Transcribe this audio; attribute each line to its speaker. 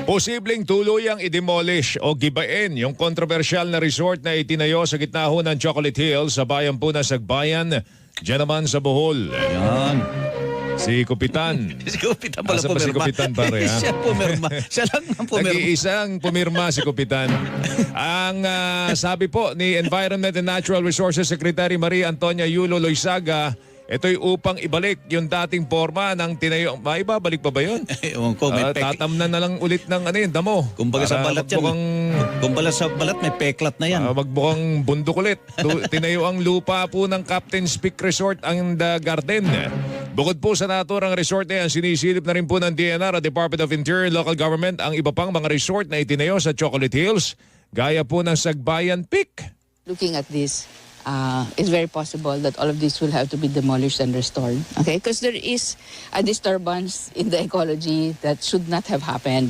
Speaker 1: Posibleng tuluyang i-demolish o gibain yung kontrobersyal na resort na itinayo sa gitna ho ng Chocolate Hills sa bayan po ng Sagbayan, dyan naman sa Bohol.
Speaker 2: Yan.
Speaker 1: Si Kupitan.
Speaker 2: Si Kupitan pala
Speaker 1: Asa pa
Speaker 2: pumirma.
Speaker 1: si Kupitan, pare, ha?
Speaker 2: Siya pumirma. Siya lang ang pumirma.
Speaker 1: Nag-iisang pumirma si Kupitan. Ang sabi po ni Environment and Natural Resources Secretary Maria Antonia Yulo Loizaga, ito'y upang ibalik yung dating forma ng tinayo. Maibabalik pa ba yun?
Speaker 2: Ewan ko, may
Speaker 1: Tatamnan na lang ulit ng damo.
Speaker 2: Kumbaga sa balat yan. Kumbaga sa balat, may peklat na yan.
Speaker 1: Magbukang bundok ulit. Tinayo ang lupa po ng Captain's Peak Resort and Garden. Bukod po sa naturang resort na yan, sinisilip na rin po ng DNR at Department of Interior and Local Government ang iba pang mga resort na itinayo sa Chocolate Hills, gaya po ng Sagbayan Peak.
Speaker 3: Looking at this, it's very possible that all of this will have to be demolished and restored. Okay, because there is a disturbance in the ecology that should not have happened.